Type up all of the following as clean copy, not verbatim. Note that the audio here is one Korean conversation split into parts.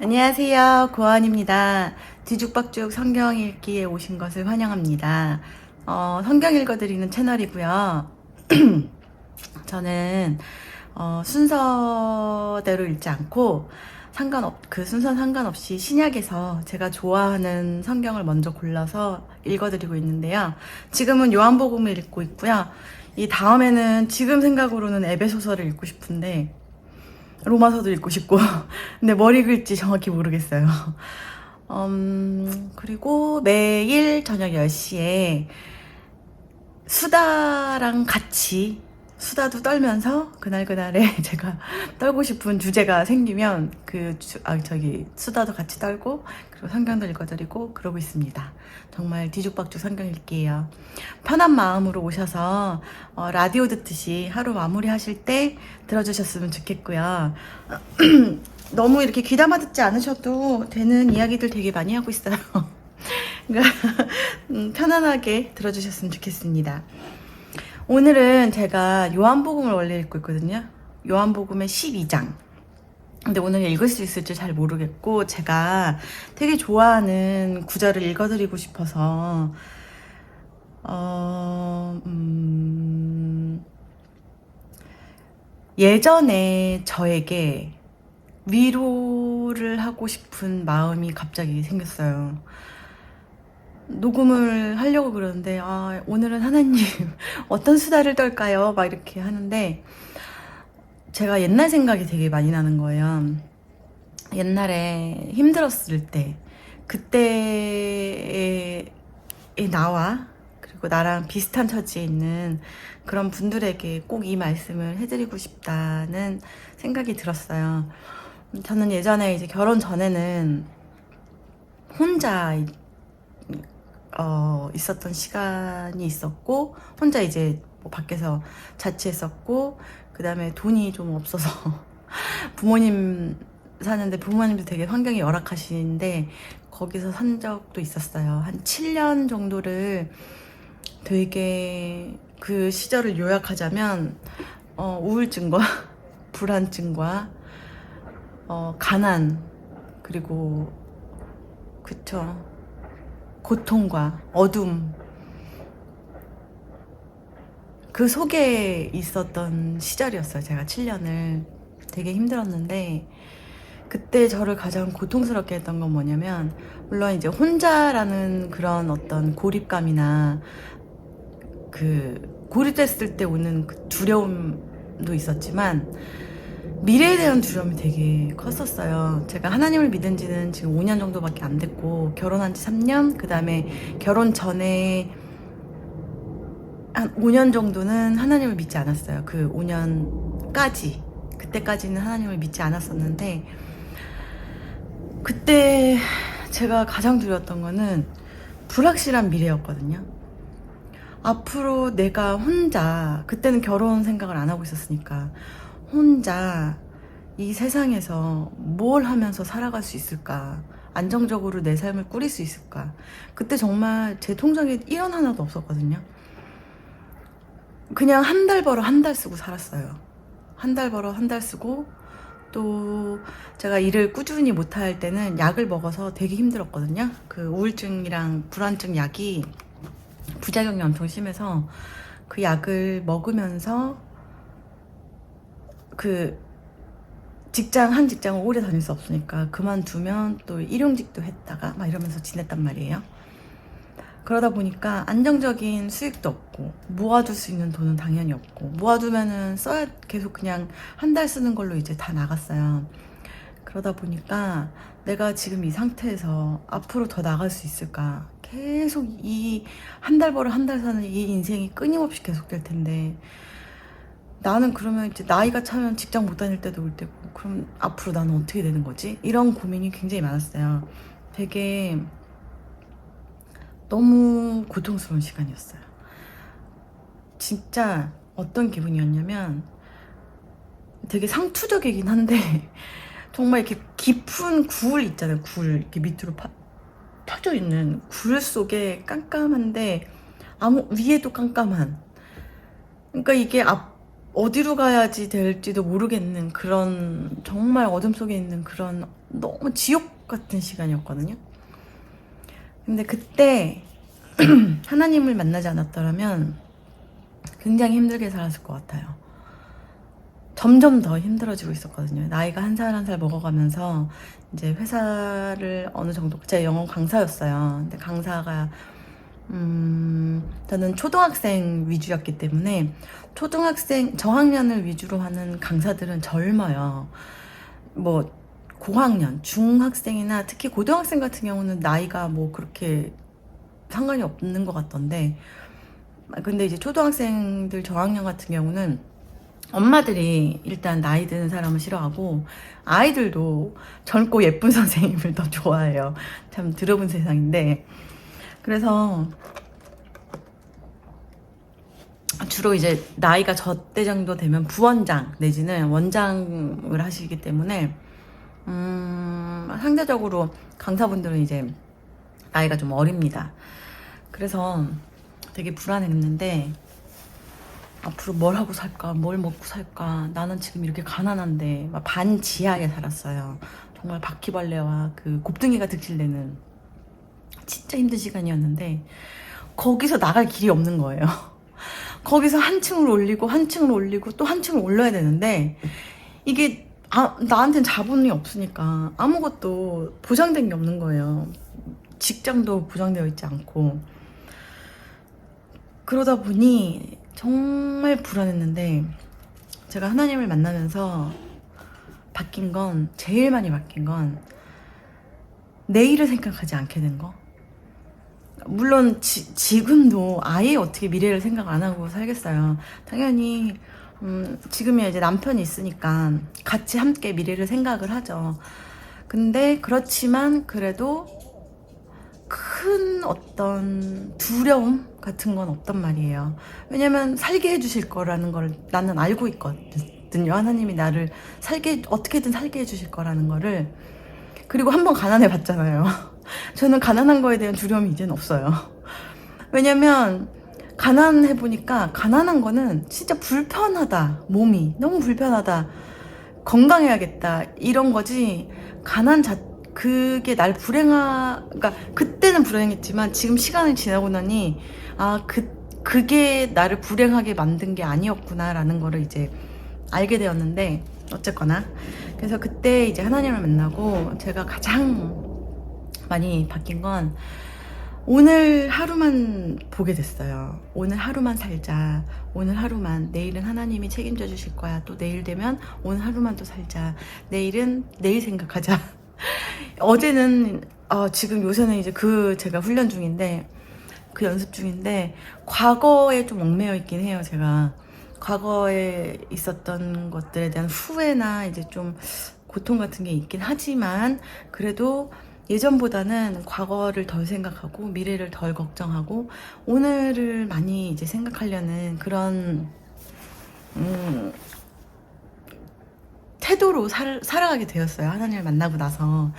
안녕하세요. 고안입니다. 뒤죽박죽 성경 읽기에 오신 것을 환영합니다. 성경 읽어드리는 채널이고요. 저는 순서대로 읽지 않고 그 순서 상관없이 신약에서 제가 좋아하는 성경을 먼저 골라서 읽어드리고 있는데요. 지금은 요한복음을 읽고 있고요. 이 다음에는 지금 생각으로는 에베소서를 읽고 싶은데 로마서도 읽고 싶고 근데 뭘 읽을지 정확히 모르겠어요. 그리고 매일 저녁 10시에 수다랑 같이 수다도 떨면서 그날에 제가 떨고 싶은 주제가 생기면 수다도 같이 떨고 그리고 성경도 읽어드리고 그러고 있습니다. 정말 뒤죽박죽 성경 읽기예요. 편한 마음으로 오셔서 라디오 듣듯이 하루 마무리 하실 때 들어주셨으면 좋겠고요. 너무 이렇게 귀담아 듣지 않으셔도 되는 이야기들 되게 많이 하고 있어요. 그러니까 편안하게 들어주셨으면 좋겠습니다. 오늘은 제가 요한복음을 원래 읽고 있거든요. 요한복음의 12장. 근데 오늘 읽을 수 있을지 잘 모르겠고 제가 되게 좋아하는 구절을 읽어드리고 싶어서 예전에 저에게 위로를 하고 싶은 마음이 갑자기 생겼어요. 녹음을 하려고 그러는데 오늘은 하나님 어떤 수다를 떨까요? 막 이렇게 하는데 제가 옛날 생각이 되게 많이 나는 거예요. 옛날에 힘들었을 때 그때의 나와 그리고 나랑 비슷한 처지에 있는 그런 분들에게 꼭 이 말씀을 해드리고 싶다는 생각이 들었어요. 저는 예전에 이제 결혼 전에는 혼자 있었던 시간이 있었고 혼자 이제 뭐 밖에서 자취했었고 그 다음에 돈이 좀 없어서 부모님 사는데 부모님도 되게 환경이 열악하신데 거기서 산 적도 있었어요. 한 7년 정도를 되게 그 시절을 요약하자면 우울증과 불안증과 가난 그리고 그쵸 고통과 어둠 그 속에 있었던 시절이었어요. 제가 7년을 되게 힘들었는데 그때 저를 가장 고통스럽게 했던 건 뭐냐면 물론 이제 혼자라는 그런 어떤 고립감이나 그 고립됐을 때 오는 그 두려움도 있었지만 미래에 대한 두려움이 되게 컸었어요. 제가 하나님을 믿은 지는 지금 5년 정도밖에 안 됐고 결혼한 지 3년 그 다음에 결혼 전에 한 5년 정도는 하나님을 믿지 않았어요. 그 5년까지 그때까지는 하나님을 믿지 않았었는데 그때 제가 가장 두려웠던 거는 불확실한 미래였거든요. 앞으로 내가 혼자 그때는 결혼 생각을 안 하고 있었으니까 혼자 이 세상에서 뭘 하면서 살아갈 수 있을까? 안정적으로 내 삶을 꾸릴 수 있을까? 그때 정말 제 통장에 1원 하나도 없었거든요. 그냥 한 달 벌어 한 달 쓰고 살았어요. 한 달 벌어 한 달 쓰고 또 제가 일을 꾸준히 못할 때는 약을 먹어서 되게 힘들었거든요. 그 우울증이랑 불안증 약이 부작용이 엄청 심해서 그 약을 먹으면서 그 한 직장을 오래 다닐 수 없으니까 그만두면 또 일용직도 했다가 막 이러면서 지냈단 말이에요. 그러다 보니까 안정적인 수익도 없고 모아둘 수 있는 돈은 당연히 없고 모아두면은 계속 그냥 한 달 쓰는 걸로 이제 다 나갔어요. 그러다 보니까 내가 지금 이 상태에서 앞으로 더 나갈 수 있을까? 계속 이 한 달 벌어 한 달 사는 이 인생이 끊임없이 계속될 텐데 나는 그러면 이제 나이가 차면 직장 못 다닐 때도 올 테고 그럼 앞으로 나는 어떻게 되는 거지? 이런 고민이 굉장히 많았어요. 되게 너무 고통스러운 시간이었어요. 진짜 어떤 기분이었냐면 되게 상투적이긴 한데 정말 이렇게 깊은 굴 있잖아요. 굴 이렇게 밑으로 펴져 있는 굴 속에 깜깜한데 위에도 깜깜한 그러니까 이게 어디로 가야지 될지도 모르겠는 그런, 정말 어둠 속에 있는 그런 너무 지옥 같은 시간이었거든요. 근데 그때 하나님을 만나지 않았더라면 굉장히 힘들게 살았을 것 같아요. 점점 더 힘들어지고 있었거든요. 나이가 한 살 한 살 먹어가면서 이제 회사를 어느 정도, 제가 영어 강사였어요. 근데 강사가 저는 초등학생 위주였기 때문에 초등학생 저학년을 위주로 하는 강사들은 젊어요. 뭐 고학년, 중학생이나 특히 고등학생 같은 경우는 나이가 뭐 그렇게 상관이 없는 것 같던데, 근데 이제 초등학생들 저학년 같은 경우는 엄마들이 일단 나이 드는 사람을 싫어하고 아이들도 젊고 예쁜 선생님을 더 좋아해요. 참 드러운 세상인데, 그래서 주로 이제 나이가 저때 정도 되면 부원장 내지는 원장을 하시기 때문에 상대적으로 강사분들은 이제 나이가 좀 어립니다. 그래서 되게 불안했는데, 앞으로 뭘 하고 살까, 뭘 먹고 살까, 나는 지금 이렇게 가난한데, 막 반지하에 살았어요. 정말 바퀴벌레와 그 곱둥이가 득실되는 진짜 힘든 시간이었는데, 거기서 나갈 길이 없는 거예요. 거기서 한 층을 올리고 한 층을 올리고 또 한 층을 올려야 되는데, 이게 나한테는 자본이 없으니까 아무것도 보장된 게 없는 거예요. 직장도 보장되어 있지 않고. 그러다 보니 정말 불안했는데, 제가 하나님을 만나면서 바뀐 건, 제일 많이 바뀐 건 내일을 생각하지 않게 된 거. 물론 지금도 아예 어떻게 미래를 생각 안 하고 살겠어요. 당연히 지금이야 이제 남편이 있으니까 같이 함께 미래를 생각을 하죠. 근데 그렇지만 그래도 큰 어떤 두려움 같은 건 없단 말이에요. 왜냐면 살게 해주실 거라는 걸 나는 알고 있거든요. 하나님이 나를 어떻게든 살게 해주실 거라는 거를. 그리고 한번 가난해 봤잖아요. 저는 가난한 거에 대한 두려움이 이제는 없어요. 왜냐면 가난해 보니까, 가난한 거는 진짜 불편하다, 몸이 너무 불편하다, 건강해야겠다, 이런 거지. 그게 날 그러니까 그때는 불행했지만 지금 시간이 지나고 나니 그게 나를 불행하게 만든 게 아니었구나라는 거를 이제 알게 되었는데, 어쨌거나 그래서 그때 이제 하나님을 만나고 제가 가장 많이 바뀐 건, 오늘 하루만 보게 됐어요. 오늘 하루만 살자. 오늘 하루만. 내일은 하나님이 책임져 주실 거야. 또 내일 되면 오늘 하루만 또 살자. 내일은 내일 생각하자. 어제는 지금 요새는 이제 제가 훈련 중인데, 그 연습 중인데, 과거에 좀 얽매여 있긴 해요. 제가 과거에 있었던 것들에 대한 후회나 이제 좀 고통 같은 게 있긴 하지만, 그래도 예전보다는 과거를 덜 생각하고 미래를 덜 걱정하고 오늘을 많이 이제 생각하려는 그런 태도로 살아가게 되었어요. 하나님을 만나고 나서.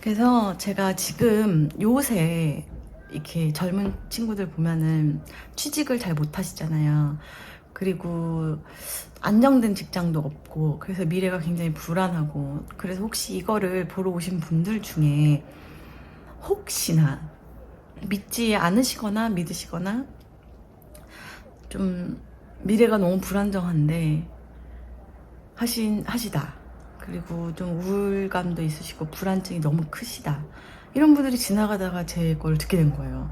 그래서 제가 지금 요새 이렇게 젊은 친구들 보면은 취직을 잘 못하시잖아요. 그리고 안정된 직장도 없고, 그래서 미래가 굉장히 불안하고, 그래서 혹시 이거를 보러 오신 분들 중에 혹시나 믿지 않으시거나 믿으시거나 좀 미래가 너무 불안정한데 하시다, 그리고 좀 우울감도 있으시고 불안증이 너무 크시다, 이런 분들이 지나가다가 제 걸 듣게 된 거예요.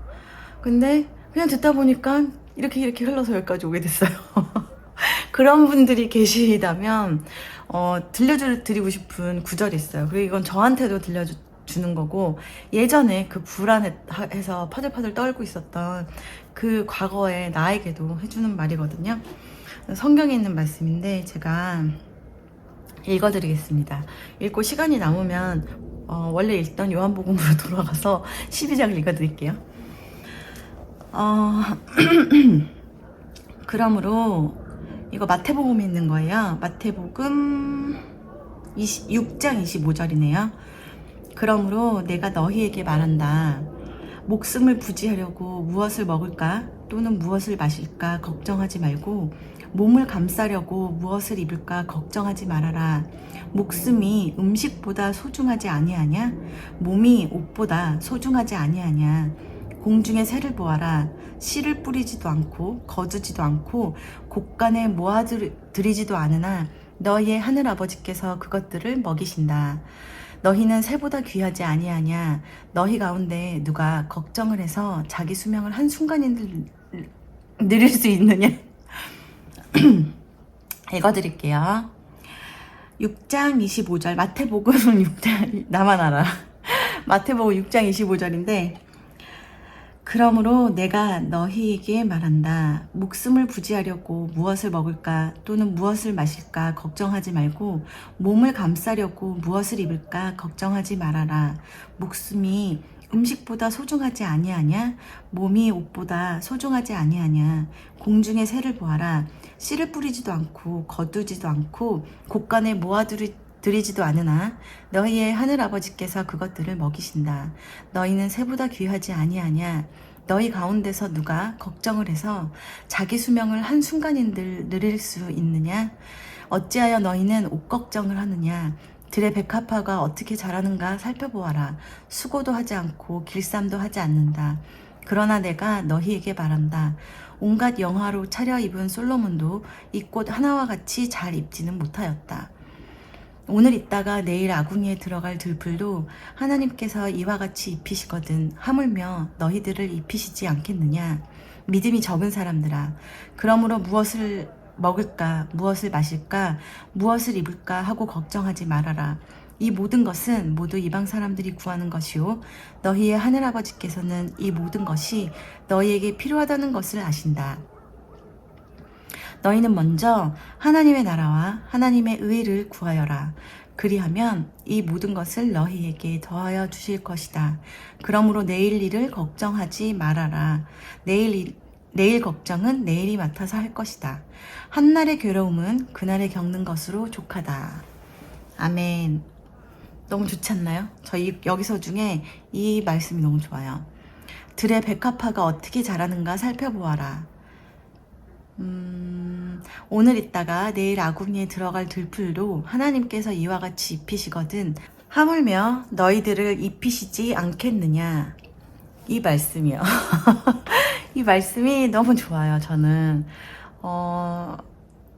근데 그냥 듣다 보니까 이렇게 흘러서 여기까지 오게 됐어요. 그런 분들이 계시다면 들려드리고 싶은 구절이 있어요. 그리고 이건 저한테도 들려주는 거고, 예전에 그 불안해서 파들파들 떨고 있었던 그 과거의 나에게도 해주는 말이거든요. 성경에 있는 말씀인데 제가 읽어드리겠습니다. 읽고 시간이 남으면 원래 읽던 요한복음으로 돌아가서 12장을 읽어드릴게요. 그러므로 이거 마태복음에 있는 거예요. 마태복음 6장 25절이네요. 그러므로 내가 너희에게 말한다. 목숨을 부지하려고 무엇을 먹을까 또는 무엇을 마실까 걱정하지 말고 몸을 감싸려고 무엇을 입을까 걱정하지 말아라. 목숨이 음식보다 소중하지 아니하냐? 몸이 옷보다 소중하지 아니하냐? 공중의 새를 보아라. 씨를 뿌리지도 않고 거두지도 않고 곡간에 모아들이지도 않으나 너희의 하늘아버지께서 그것들을 먹이신다. 너희는 새보다 귀하지 아니하냐? 너희 가운데 누가 걱정을 해서 자기 수명을 한순간인들 느릴 수 있느냐? 읽어드릴게요. 6장 25절 마태복음 6장 나만 알아. 마태복음 6장 25절인데 그러므로 내가 너희에게 말한다. 목숨을 부지하려고 무엇을 먹을까 또는 무엇을 마실까 걱정하지 말고 몸을 감싸려고 무엇을 입을까 걱정하지 말아라. 목숨이 음식보다 소중하지 아니하냐? 몸이 옷보다 소중하지 아니하냐? 공중의 새를 보아라. 씨를 뿌리지도 않고 거두지도 않고 곡간에 모아들이지도 않으나 너희의 하늘아버지께서 그것들을 먹이신다. 너희는 새보다 귀하지 아니하냐? 너희 가운데서 누가 걱정을 해서 자기 수명을 한순간인들 느릴 수 있느냐? 어찌하여 너희는 옷 걱정을 하느냐? 들의 백합화가 어떻게 자라는가 살펴보아라. 수고도 하지 않고 길쌈도 하지 않는다. 그러나 내가 너희에게 말한다. 온갖 영화로 차려입은 솔로몬도 이 꽃 하나와 같이 잘 입지는 못하였다. 오늘 있다가 내일 아궁이에 들어갈 들풀도 하나님께서 이와 같이 입히시거든 하물며 너희들을 입히시지 않겠느냐. 믿음이 적은 사람들아. 그러므로 무엇을 먹을까, 무엇을 마실까, 무엇을 입을까 하고 걱정하지 말아라. 이 모든 것은 모두 이방 사람들이 구하는 것이요 너희의 하늘아버지께서는 이 모든 것이 너희에게 필요하다는 것을 아신다. 너희는 먼저 하나님의 나라와 하나님의 의를 구하여라. 그리하면 이 모든 것을 너희에게 더하여 주실 것이다. 그러므로 내일 일을 걱정하지 말아라. 내일 걱정은 내일이 맡아서 할 것이다. 한날의 괴로움은 그날에 겪는 것으로 족하다. 아멘. 너무 좋지 않나요? 여기서 중에 이 말씀이 너무 좋아요. 들의 백합화가 어떻게 자라는가 살펴보아라. 오늘 있다가 내일 아궁이에 들어갈 들풀도 하나님께서 이와 같이 입히시거든 하물며 너희들을 입히시지 않겠느냐. 이 말씀이요. 이 말씀이 너무 좋아요. 저는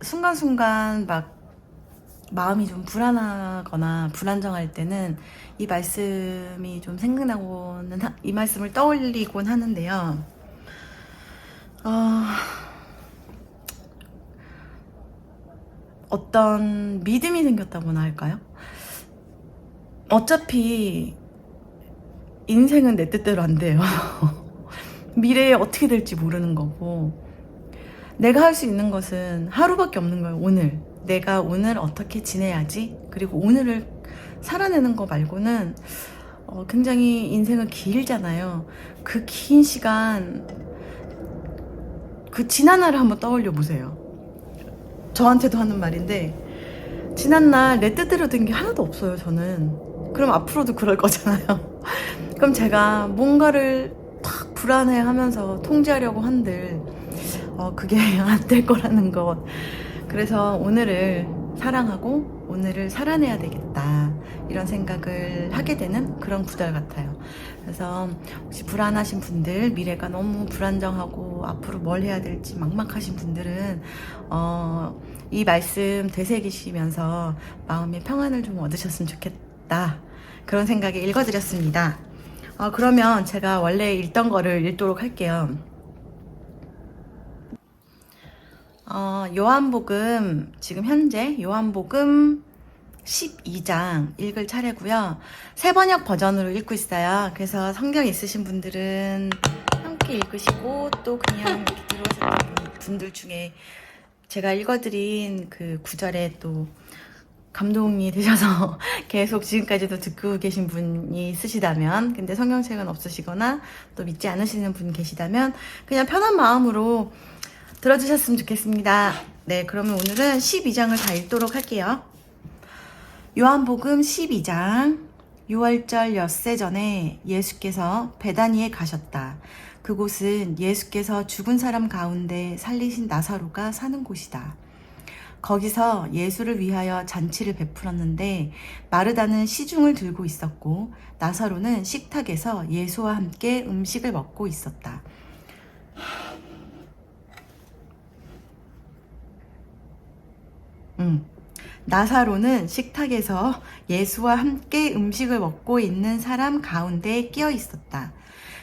순간순간 막 마음이 좀 불안하거나 불안정할 때는 이 말씀이 좀 생각나고는 이 말씀을 떠올리곤 하는데요. 어떤 믿음이 생겼다고나 할까요? 어차피 인생은 내 뜻대로 안 돼요. 미래에 어떻게 될지 모르는 거고 내가 할 수 있는 것은 하루밖에 없는 거예요. 오늘 내가 오늘 어떻게 지내야지, 그리고 오늘을 살아내는 거 말고는 굉장히 인생은 길잖아요. 그 긴 시간, 그 지난날을 한번 떠올려 보세요. 저한테도 하는 말인데 지난날 내 뜻대로 된 게 하나도 없어요. 저는 그럼 앞으로도 그럴 거잖아요. 그럼 제가 뭔가를 탁 불안해하면서 통제하려고 한들 그게 안 될 거라는 것. 그래서 오늘을 사랑하고 오늘을 살아내야 되겠다, 이런 생각을 하게 되는 그런 구절 같아요. 그래서 혹시 불안하신 분들, 미래가 너무 불안정하고 앞으로 뭘 해야 될지 막막하신 분들은 이 말씀 되새기시면서 마음의 평안을 좀 얻으셨으면 좋겠다, 그런 생각에 읽어드렸습니다. 그러면 제가 원래 읽던 거를 읽도록 할게요. 요한복음, 지금 현재 요한복음 12장 읽을 차례고요. 새 번역 버전으로 읽고 있어요. 그래서 성경 있으신 분들은 함께 읽으시고, 또 그냥 이렇게 들어오셨던 분들 중에 제가 읽어드린 그 구절에 또 감동이 되셔서 계속 지금까지도 듣고 계신 분이 있으시다면, 근데 성경책은 없으시거나 또 믿지 않으시는 분 계시다면 그냥 편한 마음으로 들어주셨으면 좋겠습니다. 네, 그러면 오늘은 12장을 다 읽도록 할게요. 요한복음 12장. 6월절 엿새 전에 예수께서 베다니에 가셨다. 그곳은 예수께서 죽은 사람 가운데 살리신 나사로가 사는 곳이다. 거기서 예수를 위하여 잔치를 베풀었는데 마르다는 시중을 들고 있었고 나사로는 식탁에서 예수와 함께 음식을 먹고 있었다. 나사로는 식탁에서 예수와 함께 음식을 먹고 있는 사람 가운데 끼어 있었다.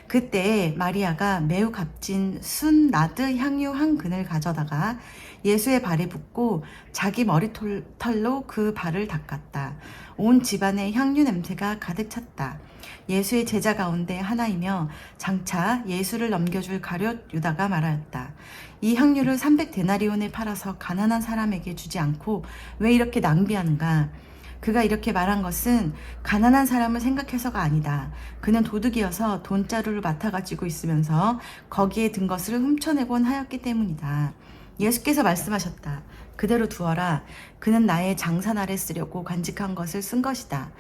그때 마리아가 매우 값진 순나드 향유 한 근을 가져다가 예수의 발에 붓고 자기 머리털로 그 발을 닦았다. 온 집안에 향유 냄새가 가득 찼다. 예수의 제자 가운데 하나이며 장차 예수를 넘겨줄 가룟 유다가 말하였다. 이 향유를 300데나리온에 팔아서 가난한 사람에게 주지 않고 왜 이렇게 낭비하는가? 그가 이렇게 말한 것은 가난한 사람을 생각해서가 아니다. 그는 도둑이어서 돈자루를 맡아가지고 있으면서 거기에 든 것을 훔쳐내곤 하였기 때문이다. 예수께서 말씀하셨다. 그대로 두어라. 그는 나의 장사날에 쓰려고 간직한 것을 쓴 것이다.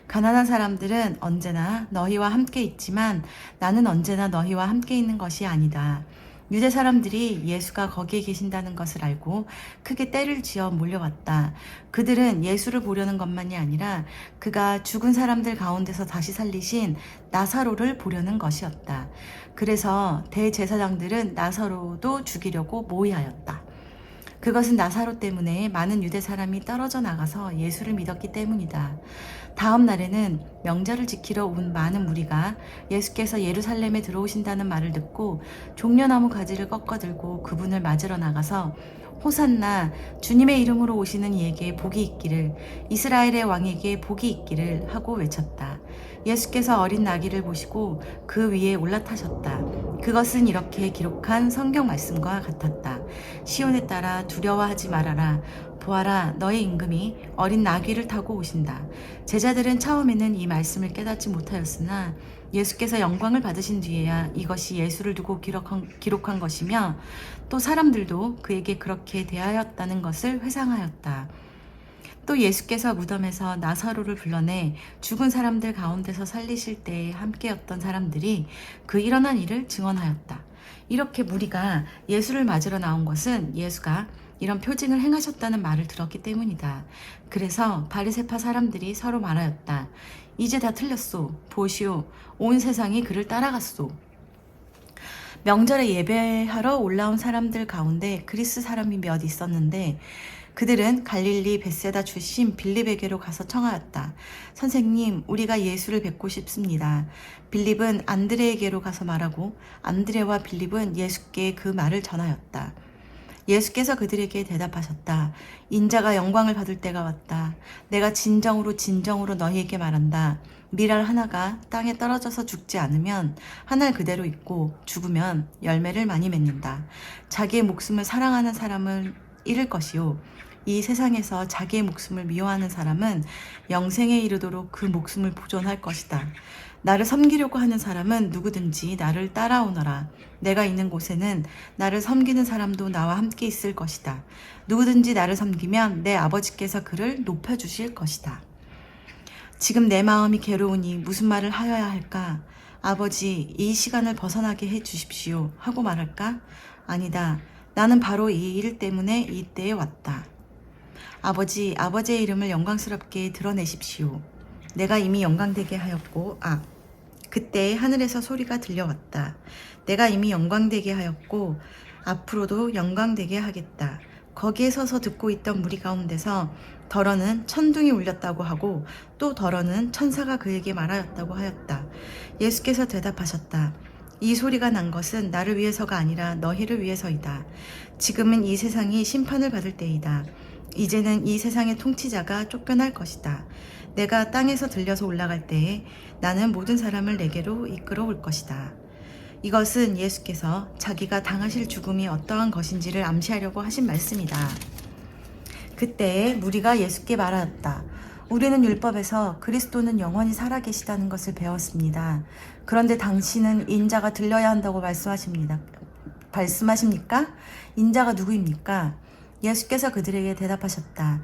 가난한 사람들은 언제나 너희와 함께 있지만 나는 언제나 너희와 함께 있는 것이 아니다. 유대 사람들이 예수가 거기에 계신다는 것을 알고 크게 떼를 지어 몰려왔다. 그들은 예수를 보려는 것만이 아니라 그가 죽은 사람들 가운데서 다시 살리신 나사로를 보려는 것이었다. 그래서 대제사장들은 나사로도 죽이려고 모의하였다. 그것은 나사로 때문에 많은 유대 사람이 떨어져 나가서 예수를 믿었기 때문이다. 다음 날에는 명절을 지키러 온 많은 무리가 예수께서 예루살렘에 들어오신다는 말을 듣고 종려나무 가지를 꺾어들고 그분을 맞으러 나가서 호산나 주님의 이름으로 오시는 이에게 복이 있기를 이스라엘의 왕에게 복이 있기를 하고 외쳤다. 예수께서 어린 나귀를 보시고 그 위에 올라타셨다. 그것은 이렇게 기록한 성경 말씀과 같았다. 시온에 따라 두려워하지 말아라. 보아라, 너의 임금이 어린 나귀를 타고 오신다. 제자들은 처음에는 이 말씀을 깨닫지 못하였으나 예수께서 영광을 받으신 뒤에야 이것이 예수를 두고 기록한 것이며 또 사람들도 그에게 그렇게 대하였다는 것을 회상하였다. 또 예수께서 무덤에서 나사로를 불러내 죽은 사람들 가운데서 살리실 때에 함께였던 사람들이 그 일어난 일을 증언하였다. 이렇게 무리가 예수를 맞으러 나온 것은 예수가 이런 표징을 행하셨다는 말을 들었기 때문이다. 그래서 바리새파 사람들이 서로 말하였다. 이제 다 틀렸소. 보시오. 온 세상이 그를 따라갔소. 명절에 예배하러 올라온 사람들 가운데 그리스 사람이 몇 있었는데 그들은 갈릴리 벳세다 출신 빌립에게로 가서 청하였다. 선생님, 우리가 예수를 뵙고 싶습니다. 빌립은 안드레에게로 가서 말하고 안드레와 빌립은 예수께 그 말을 전하였다. 예수께서 그들에게 대답하셨다. 인자가 영광을 받을 때가 왔다. 내가 진정으로 너희에게 말한다. 밀알 하나가 땅에 떨어져서 죽지 않으면 한 알 그대로 있고 죽으면 열매를 많이 맺는다. 자기의 목숨을 사랑하는 사람을 잃을 것이요. 이 세상에서 자기의 목숨을 미워하는 사람은 영생에 이르도록 그 목숨을 보존할 것이다. 나를 섬기려고 하는 사람은 누구든지 나를 따라오너라. 내가 있는 곳에는 나를 섬기는 사람도 나와 함께 있을 것이다. 누구든지 나를 섬기면 내 아버지께서 그를 높여주실 것이다. 지금 내 마음이 괴로우니 무슨 말을 하여야 할까? 아버지, 이 시간을 벗어나게 해 주십시오. 하고 말할까? 아니다. 나는 바로 이 일 때문에 이때에 왔다. 아버지, 아버지의 이름을 영광스럽게 드러내십시오. 내가 이미 영광되게 하였고, 그때 하늘에서 소리가 들려왔다. 내가 이미 영광되게 하였고, 앞으로도 영광되게 하겠다. 거기에 서서 듣고 있던 무리 가운데서 더러는 천둥이 울렸다고 하고 또 더러는 천사가 그에게 말하였다고 하였다. 예수께서 대답하셨다. 이 소리가 난 것은 나를 위해서가 아니라 너희를 위해서이다. 지금은 이 세상이 심판을 받을 때이다. 이제는 이 세상의 통치자가 쫓겨날 것이다. 내가 땅에서 들려서 올라갈 때에 나는 모든 사람을 내게로 이끌어 올 것이다. 이것은 예수께서 자기가 당하실 죽음이 어떠한 것인지를 암시하려고 하신 말씀이다. 그때 무리가 예수께 말하였다. 우리는 율법에서 그리스도는 영원히 살아계시다는 것을 배웠습니다. 그런데 당신은 인자가 들려야 한다고 말씀하십니까? 인자가 누구입니까? 예수께서 그들에게 대답하셨다.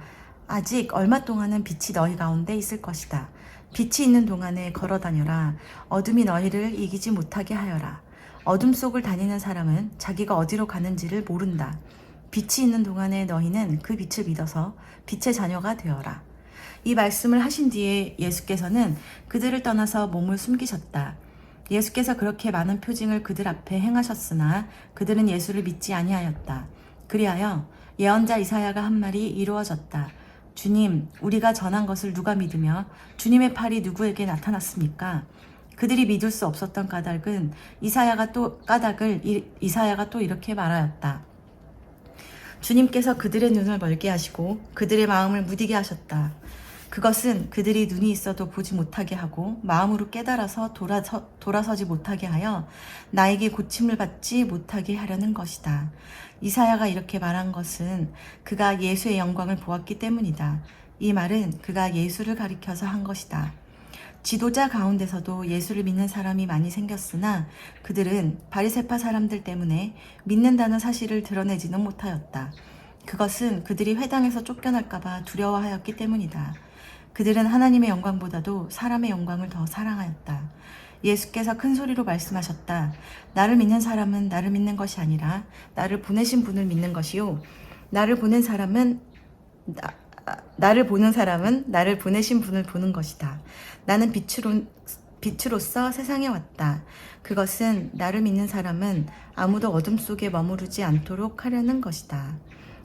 아직 얼마 동안은 빛이 너희 가운데 있을 것이다. 빛이 있는 동안에 걸어 다녀라. 어둠이 너희를 이기지 못하게 하여라. 어둠 속을 다니는 사람은 자기가 어디로 가는지를 모른다. 빛이 있는 동안에 너희는 그 빛을 믿어서 빛의 자녀가 되어라. 이 말씀을 하신 뒤에 예수께서는 그들을 떠나서 몸을 숨기셨다. 예수께서 그렇게 많은 표징을 그들 앞에 행하셨으나 그들은 예수를 믿지 아니하였다. 그리하여 예언자 이사야가 한 말이 이루어졌다. 주님, 우리가 전한 것을 누가 믿으며 주님의 팔이 누구에게 나타났습니까? 그들이 믿을 수 없었던 까닭은 이사야가 또 이렇게 말하였다. 주님께서 그들의 눈을 멀게 하시고 그들의 마음을 무디게 하셨다. 그것은 그들이 눈이 있어도 보지 못하게 하고 마음으로 깨달아서 돌아서지 못하게 하여 나에게 고침을 받지 못하게 하려는 것이다. 이사야가 이렇게 말한 것은 그가 예수의 영광을 보았기 때문이다. 이 말은 그가 예수를 가리켜서 한 것이다. 지도자 가운데서도 예수를 믿는 사람이 많이 생겼으나 그들은 바리새파 사람들 때문에 믿는다는 사실을 드러내지는 못하였다. 그것은 그들이 회당에서 쫓겨날까봐 두려워하였기 때문이다. 그들은 하나님의 영광보다도 사람의 영광을 더 사랑하였다. 예수께서 큰 소리로 말씀하셨다. 나를 믿는 사람은 나를 믿는 것이 아니라 나를 보내신 분을 믿는 것이요. 나를 보는 사람은 나를 보내신 분을 보는 것이다. 나는 빛으로서 세상에 왔다. 그것은 나를 믿는 사람은 아무도 어둠 속에 머무르지 않도록 하려는 것이다.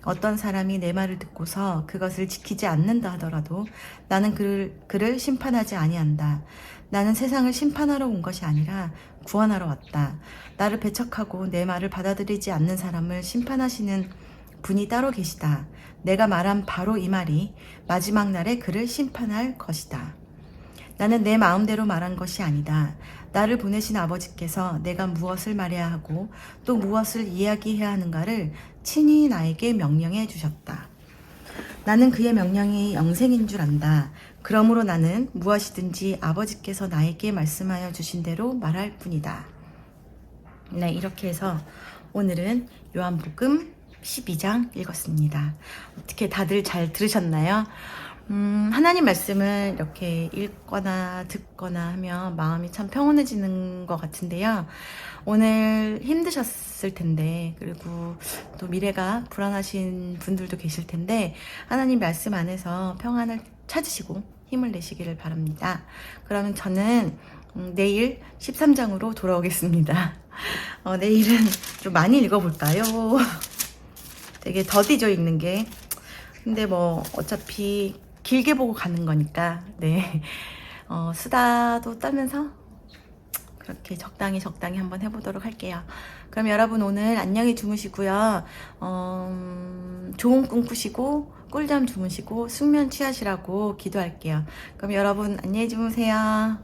어떤 사람이 내 말을 듣고서 그것을 지키지 않는다 하더라도 나는 그를 심판하지 아니한다. 나는 세상을 심판하러 온 것이 아니라 구원하러 왔다. 나를 배척하고 내 말을 받아들이지 않는 사람을 심판하시는 분이 따로 계시다. 내가 말한 바로 이 말이 마지막 날에 그를 심판할 것이다. 나는 내 마음대로 말한 것이 아니다. 나를 보내신 아버지께서 내가 무엇을 말해야 하고 또 무엇을 이야기해야 하는가를 친히 나에게 명령해 주셨다. 나는 그의 명령이 영생인 줄 안다. 그러므로 나는 무엇이든지 아버지께서 나에게 말씀하여 주신 대로 말할 뿐이다. 네, 이렇게 해서 오늘은 요한복음 12장 읽었습니다. 어떻게 다들 잘 들으셨나요? 하나님 말씀을 이렇게 읽거나 듣거나 하면 마음이 참 평온해지는 것 같은데요. 오늘 힘드셨을 텐데, 그리고 또 미래가 불안하신 분들도 계실 텐데, 하나님 말씀 안에서 평안을 찾으시고 힘을 내시기를 바랍니다. 그러면 저는 내일 13장으로 돌아오겠습니다. 내일은 좀 많이 읽어볼까요? 되게 더디죠, 읽는 게. 근데 뭐 어차피 길게 보고 가는 거니까, 네. 수다도 떨면서 그렇게 적당히 한번 해보도록 할게요. 그럼 여러분 오늘 안녕히 주무시고요. 좋은 꿈 꾸시고 꿀잠 주무시고 숙면 취하시라고 기도할게요. 그럼 여러분 안녕히 주무세요.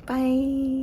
빠이.